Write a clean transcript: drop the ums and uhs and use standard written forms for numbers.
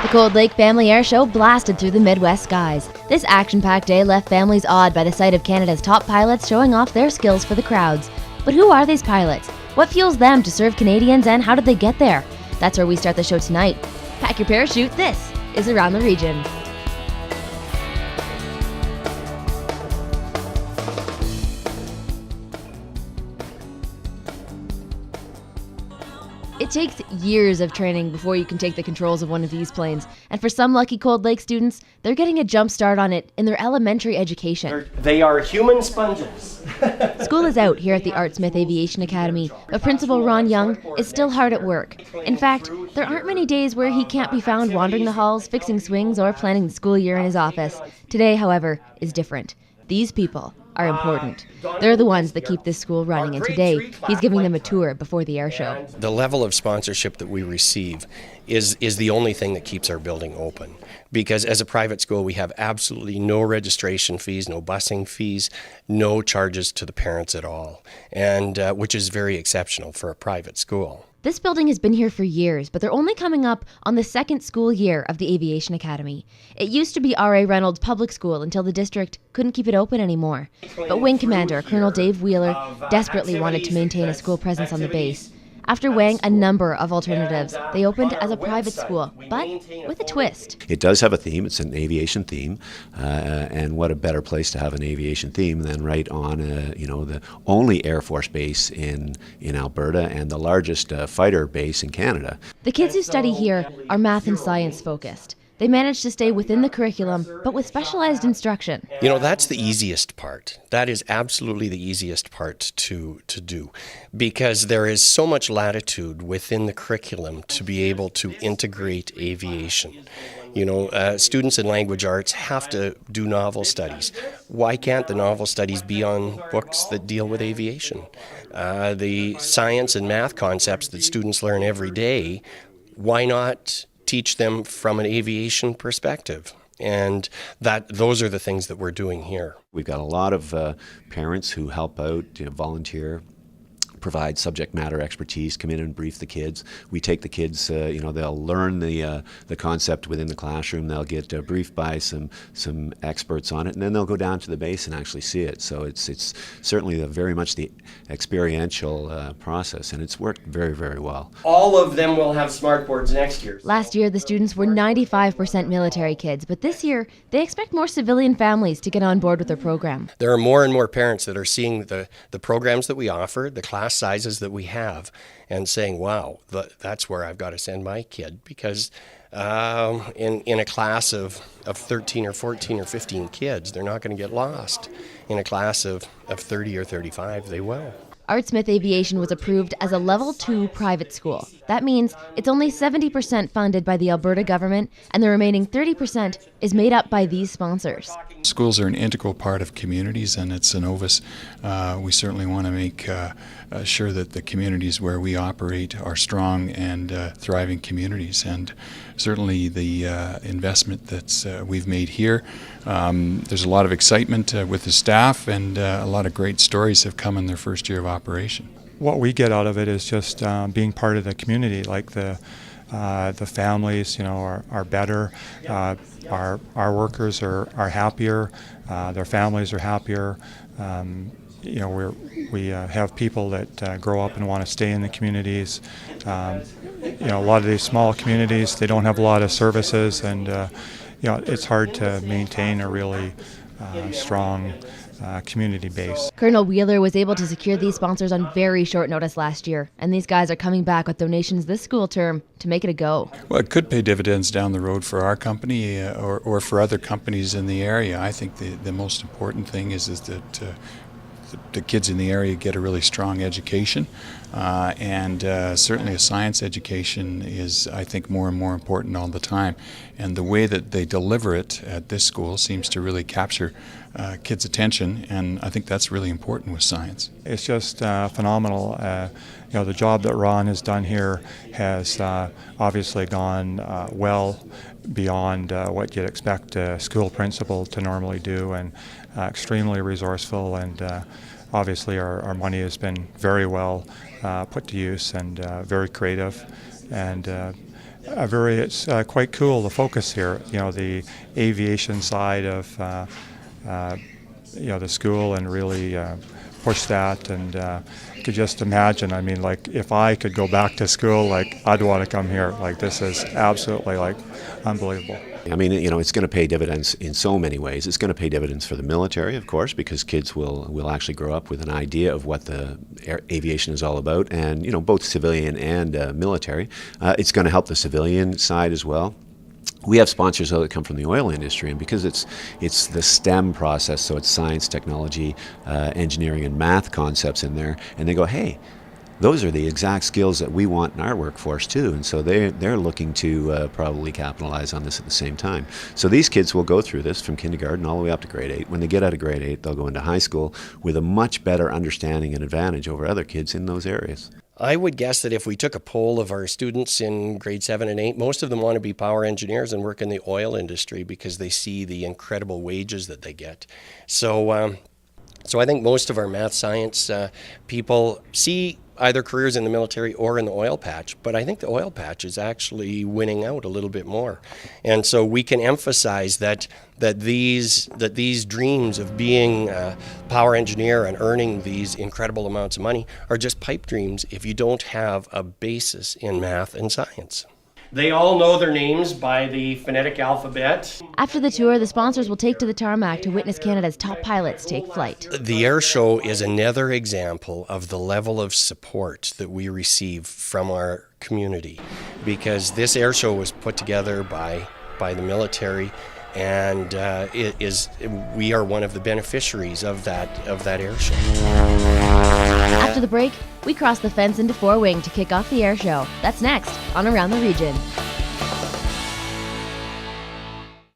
The Cold Lake Family Air Show blasted through the Midwest skies. This action-packed day left families awed by the sight of Canada's top pilots showing off their skills for the crowds. But who are these pilots? What fuels them to serve Canadians, and how did they get there? That's where we start the show tonight. Pack your parachute, this is Around the Region. It takes years of training before you can take the controls of one of these planes, and for some lucky Cold Lake students, they're getting a jump start on it in their elementary education. They are human sponges. School is out here at the Art Smith Aviation Academy, but Principal Ron Young is still hard at work. In fact, there aren't many days where he can't be found wandering the halls, fixing swings, or planning the school year in his office. Today, however, is different. These people are important. They're the ones that keep this school running, and today he's giving them a tour before the air show. The level of sponsorship that we receive is the only thing that keeps our building open. Because as a private school, we have absolutely no registration fees, no busing fees, no charges to the parents at all, and which is very exceptional for a private school. This building has been here for years, but they're only coming up on the second school year of the Aviation Academy. It used to be R.A. Reynolds Public School until the district couldn't keep it open anymore. But Wing Commander Colonel Dave Wheeler desperately wanted to maintain a school presence on the base. After weighing a number of alternatives, they opened as a private school, but with a twist. It does have a theme. It's an aviation theme, and what a better place to have an aviation theme than right on, the only Air Force base in Alberta and the largest fighter base in Canada. The kids who study here are math and science focused. They managed to stay within the curriculum, but with specialized instruction. You know, that's the easiest part. That is absolutely the easiest part to do, because there is so much latitude within the curriculum to be able to integrate aviation. You know, students in language arts have to do novel studies. Why can't the novel studies be on books that deal with aviation? The science and math concepts that students learn every day, why not teach them from an aviation perspective? And those are the things that we're doing here. We've got a lot of parents who help out, volunteer, provide subject matter expertise, come in and brief the kids. We take the kids, they'll learn the concept within the classroom. They'll get briefed by some experts on it, and then they'll go down to the base and actually see it. So it's certainly very much the experiential process, and it's worked very, very well. All of them will have smart boards next year. Last year, the students were 95% military kids, but this year, they expect more civilian families to get on board with their program. There are more and more parents that are seeing the programs that we offer, the class sizes that we have, and saying, wow, that's where I've got to send my kid, because in a class of 13 or 14 or 15 kids, they're not going to get lost. In a class of 30 or 35, they will. Art Smith Aviation was approved as a Level 2 private school. That means it's only 70% funded by the Alberta government, and the remaining 30% is made up by these sponsors. Schools are an integral part of communities, and at Cenovus, we certainly want to make sure that the communities where we operate are strong and thriving communities. And certainly the investment that we've made here, there's a lot of excitement with the staff, and a lot of great stories have come in their first year of operation. What we get out of it is just being part of the community, like the families, are better. Our workers are happier. Their families are happier. We have people that grow up and want to stay in the communities. A lot of these small communities, they don't have a lot of services, and it's hard to maintain a really strong community base. Colonel Wheeler was able to secure these sponsors on very short notice last year, and these guys are coming back with donations this school term to make it a go. Well, it could pay dividends down the road for our company or for other companies in the area. I think the most important thing is that the kids in the area get a really strong education, and certainly a science education is, I think, more and more important all the time. And the way that they deliver it at this school seems to really capture kids' attention, and I think that's really important with science. It's just phenomenal. The job that Ron has done here has obviously gone well beyond what you'd expect a school principal to normally do, and extremely resourceful, and obviously our money has been very well put to use, and very creative, and It's quite cool, the focus here, the aviation side of the school, and really push that. And could just imagine, I mean, like, if I could go back to school, like, I'd want to come here. Like, this is absolutely, like, unbelievable. I mean, it's going to pay dividends in so many ways. It's going to pay dividends for the military, of course, because kids will actually grow up with an idea of what the aviation is all about, and, both civilian and military. It's going to help the civilian side as well. We have sponsors that come from the oil industry, and because it's the STEM process, so it's science, technology, engineering, and math concepts in there, and they go, hey, those are the exact skills that we want in our workforce too, and so they're looking to probably capitalize on this at the same time. So these kids will go through this from kindergarten all the way up to grade 8. When they get out of grade 8, they'll go into high school with a much better understanding and advantage over other kids in those areas. I would guess that if we took a poll of our students in grade 7 and 8, most of them want to be power engineers and work in the oil industry because they see the incredible wages that they get. So I think most of our math science people see either careers in the military or in the oil patch, but I think the oil patch is actually winning out a little bit more. And so we can emphasize that these dreams of being a power engineer and earning these incredible amounts of money are just pipe dreams if you don't have a basis in math and science. They all know their names by the phonetic alphabet. After the tour, the sponsors will take to the tarmac to witness Canada's top pilots take flight. The air show is another example of the level of support that we receive from our community, because this air show was put together by the military, and we are one of the beneficiaries of that air show. After the break, we cross the fence into Four Wing to kick off the air show. That's next on Around the Region.